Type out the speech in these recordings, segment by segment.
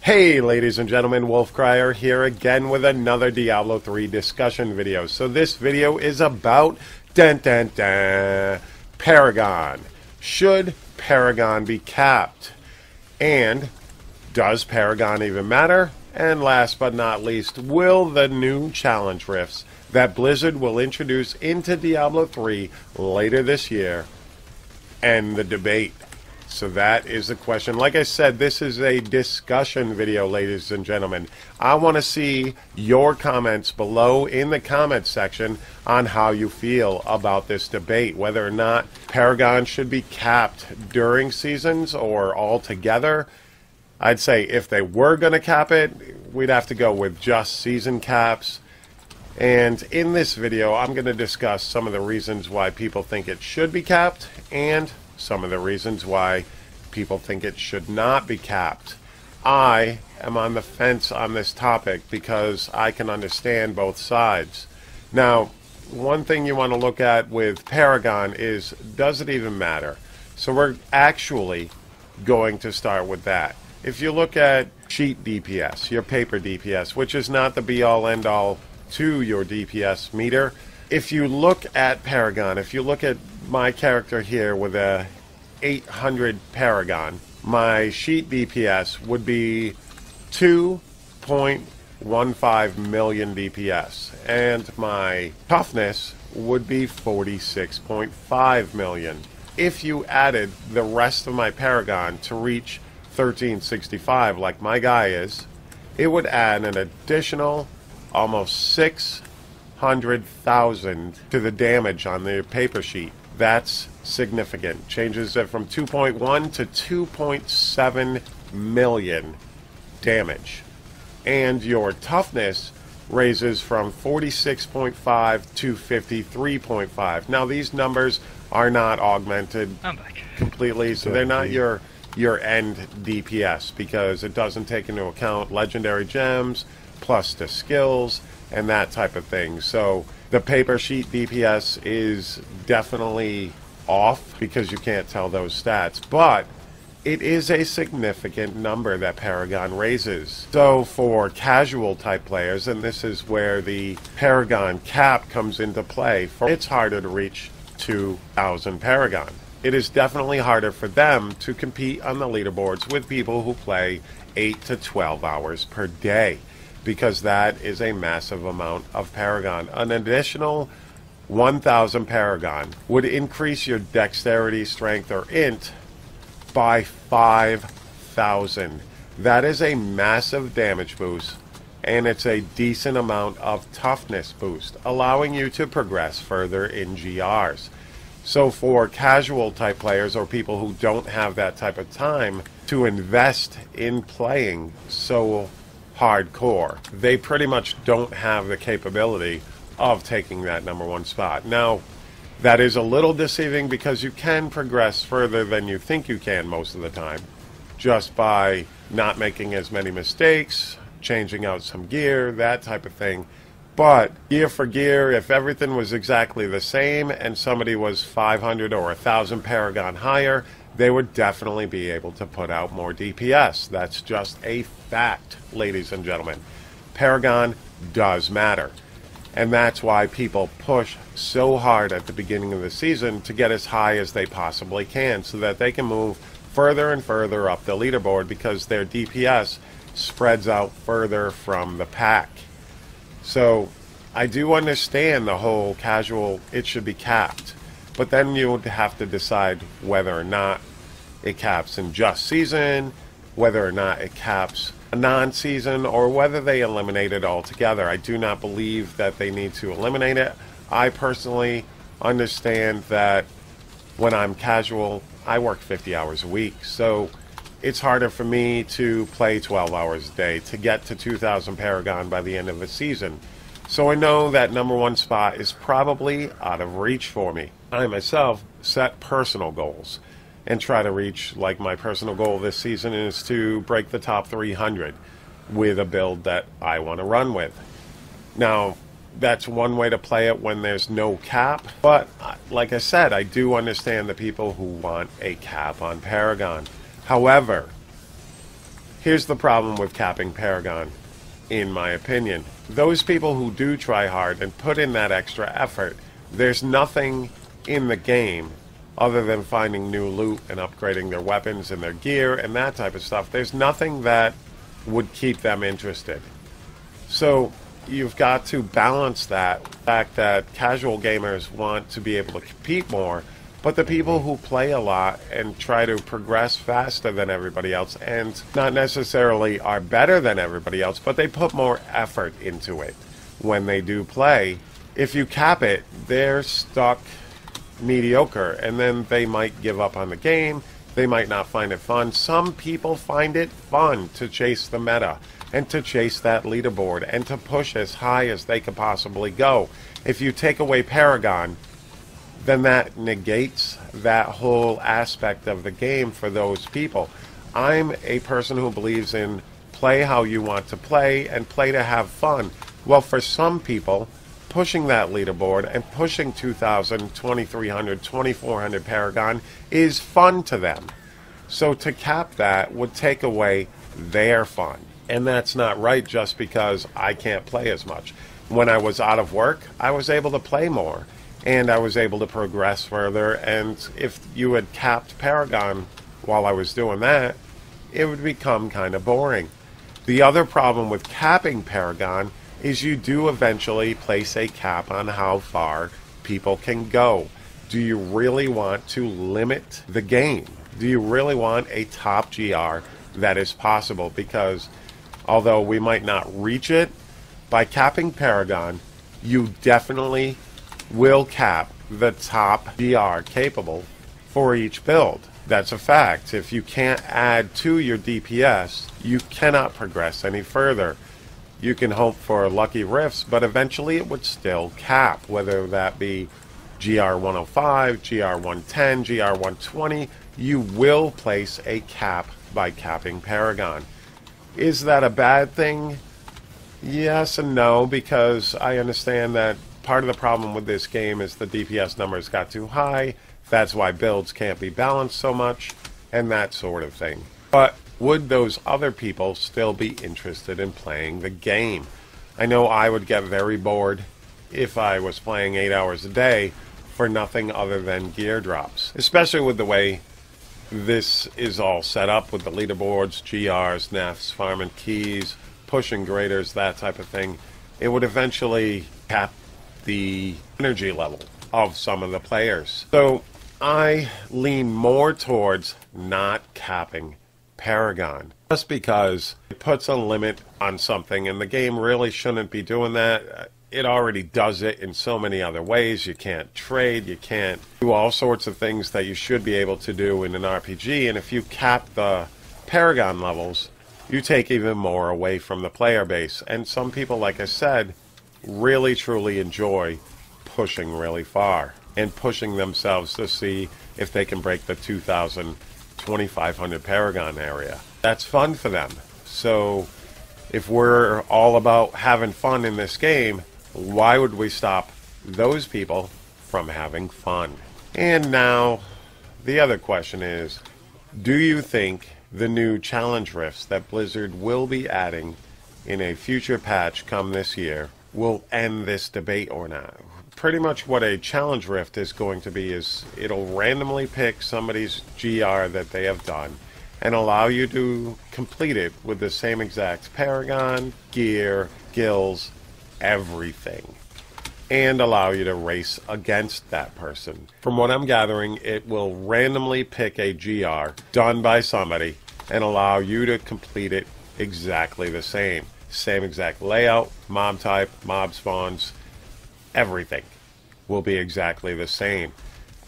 Hey ladies and gentlemen, Wolfcryer here again with another Diablo 3 discussion video. So this video is about Paragon. Should Paragon be capped? And does Paragon even matter? And last but not least, will the new challenge rifts that Blizzard will introduce into Diablo 3 later this year end the debate? So that is the question. Like I said, this is a discussion video, ladies and gentlemen. I want to see your comments below in the comments section on how you feel about this debate, whether or not Paragon should be capped during seasons or altogether. I'd say if they were going to cap it, we'd have to go with just season caps. And in this video, I'm going to discuss some of the reasons why people think it should be capped and some of the reasons why people think it should not be capped. I am on the fence on this topic because I can understand both sides. Now, one thing you want to look at with Paragon is, does it even matter? So we're actually going to start with that. If you look at sheet DPS, your paper DPS, which is not the be-all end-all to your DPS meter, if you look at Paragon, if you look at my character here with a 800 Paragon, my sheet DPS would be 2.15 million DPS, and my toughness would be 46.5 million. If you added the rest of my Paragon to reach 1365 like my guy is, it would add an additional almost 600,000 to the damage on the paper sheet. That's significant. Changes it from 2.1 to 2.7 million damage. And your toughness raises from 46.5 to 53.5. Now these numbers are not augmented completely, so they're not your end DPS because it doesn't take into account legendary gems plus the skills and that type of thing. So the paper sheet DPS is definitely off because you can't tell those stats, but it is a significant number that Paragon raises. So for casual type players, and this is where the Paragon cap comes into play, it's harder to reach 2,000 Paragon. It is definitely harder for them to compete on the leaderboards with people who play 8 to 12 hours per day, because that is a massive amount of Paragon. An additional 1,000 Paragon would increase your dexterity, strength, or int by 5,000. That is a massive damage boost, and it's a decent amount of toughness boost, allowing you to progress further in GRs. So for casual type players or people who don't have that type of time to invest in playing so hardcore, they pretty much don't have the capability of taking that #1 spot. Now, that is a little deceiving because you can progress further than you think you can most of the time, just by not making as many mistakes, changing out some gear, that type of thing. But gear for gear, if everything was exactly the same and somebody was 500 or 1,000 Paragon higher, they would definitely be able to put out more DPS. That's just a fact, ladies and gentlemen. Paragon does matter. And that's why people push so hard at the beginning of the season to get as high as they possibly can so that they can move further and further up the leaderboard because their DPS spreads out further from the pack. So I do understand the whole casual, it should be capped. But then you would have to decide whether or not it caps in just season, whether or not it caps a non-season, or whether they eliminate it altogether. I do not believe that they need to eliminate it. I personally understand that when I'm casual, I work 50 hours a week. So it's harder for me to play 12 hours a day to get to 2,000 Paragon by the end of the season. So I know that #1 spot is probably out of reach for me. I myself set personal goals and try to reach, like my personal goal this season is to break the top 300 with a build that I want to run with. Now, that's one way to play it when there's no cap, but like I said, I do understand the people who want a cap on Paragon. However, Here's the problem with capping Paragon, in my opinion. Those people who do try hard and put in that extra effort, there's nothing in the game other than finding new loot and upgrading their weapons and their gear and that type of stuff. There's nothing that would keep them interested. So you've got to balance that fact that casual gamers want to be able to compete more, but the people who play a lot and try to progress faster than everybody else, and not necessarily are better than everybody else, but they put more effort into it when they do play, if you cap it, they're stuck mediocre, and then they might give up on the game. They might not find it fun. Some people find it fun to chase the meta and to chase that leaderboard and to push as high as they can possibly go. If you take away Paragon, then that negates that whole aspect of the game for those people. I'm a person who believes in play how you want to play and play to have fun. Well, for some people, pushing that leaderboard and pushing 2,000, 2,300, 2,400 Paragon is fun to them. So to cap that would take away their fun. And that's not right just because I can't play as much. When I was out of work, I was able to play more. And I was able to progress further. And if you had capped Paragon while I was doing that, it would become kind of boring. The other problem with capping Paragon is you do eventually place a cap on how far people can go. Do you really want to limit the game? Do you really want a top GR that is possible? Because although we might not reach it, by capping Paragon, you definitely will cap the top GR capable for each build. That's a fact. If you can't add to your DPS, you cannot progress any further. You can hope for lucky rifts, but eventually it would still cap, whether that be GR 105, GR 110, GR 120. You will place a cap by capping Paragon. Is that a bad thing? Yes and no, because I understand that part of the problem with this game is the DPS numbers got too high. That's why builds can't be balanced so much, and that sort of thing. But would those other people still be interested in playing the game? I know I would get very bored if I was playing 8 hours a day for nothing other than gear drops. Especially with the way this is all set up with the leaderboards, GRs, NEFs, farming keys, pushing graders, that type of thing. It would eventually cap the energy level of some of the players. So I lean more towards not capping Paragon, just because it puts a limit on something, and the game really shouldn't be doing that. It already does it in so many other ways. You can't trade, you can't do all sorts of things that you should be able to do in an RPG, and if you cap the Paragon levels, you take even more away from the player base. And some people, like I said, really truly enjoy pushing really far and pushing themselves to see if they can break the 2,000, 2,500 Paragon area. That's fun for them. So if we're all about having fun in this game, why would we stop those people from having fun? And now the other question is, do you think the new challenge rifts that Blizzard will be adding in a future patch come this year will end this debate or not? Pretty much what a challenge rift is going to be is it'll randomly pick somebody's GR that they have done and allow you to complete it with the same exact Paragon, gear, gills, everything, and allow you to race against that person. From what I'm gathering, it will randomly pick a GR done by somebody and allow you to complete it exactly the same. Same exact layout, mob type, mob spawns, everything will be exactly the same,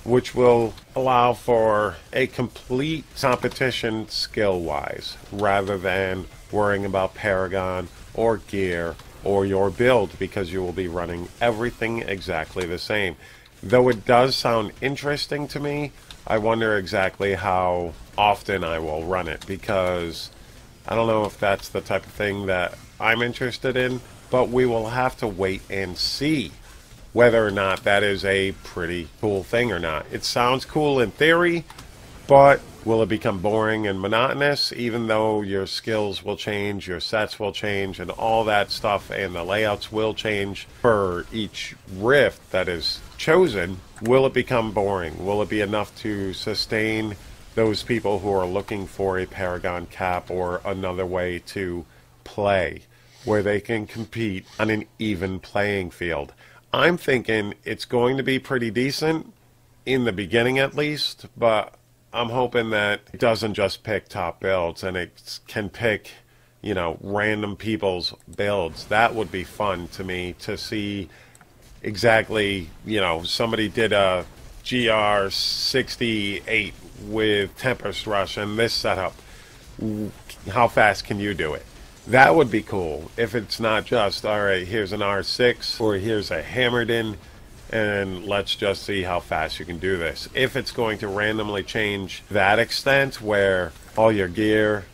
which will allow for a complete competition skill-wise, rather than worrying about Paragon or gear or your build, because you will be running everything exactly the same. Though it does sound interesting to me, I wonder exactly how often I will run it, because I don't know if that's the type of thing that I'm interested in, but we will have to wait and see whether or not that is a pretty cool thing or not. It sounds cool in theory, but Will it become boring and monotonous, even though your skills will change, your sets will change, and all that stuff, and the layouts will change for each rift that is chosen? Will it become boring? Will it be enough to sustain those people who are looking for a Paragon cap or another way to play where they can compete on an even playing field? I'm thinking it's going to be pretty decent in the beginning at least, but I'm hoping that it doesn't just pick top builds and it can pick, you know, random people's builds. That would be fun to me to see exactly, you know, somebody did a GR68 with Tempest Rush and this setup. How fast can you do it? That would be cool if it's not just, all right, here's an R6 or here's a hammered in and let's just see how fast you can do this. If it's going to randomly change that extent where all your gear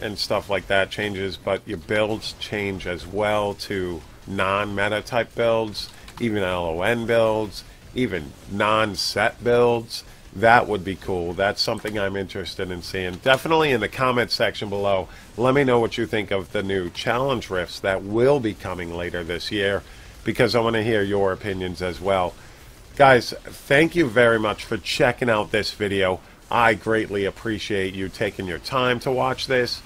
and stuff like that changes, but your builds change as well to non-meta type builds, even LON builds, even non-set builds, that would be cool. That's something I'm interested in seeing. Definitely in the comment section below, let me know what you think of the new challenge rifts that will be coming later this year, because I want to hear your opinions as well. Guys, thank you very much for checking out this video. I greatly appreciate you taking your time to watch this.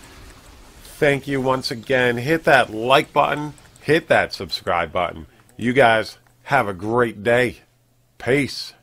Thank you once again. Hit that like button. Hit that subscribe button. You guys have a great day. Peace.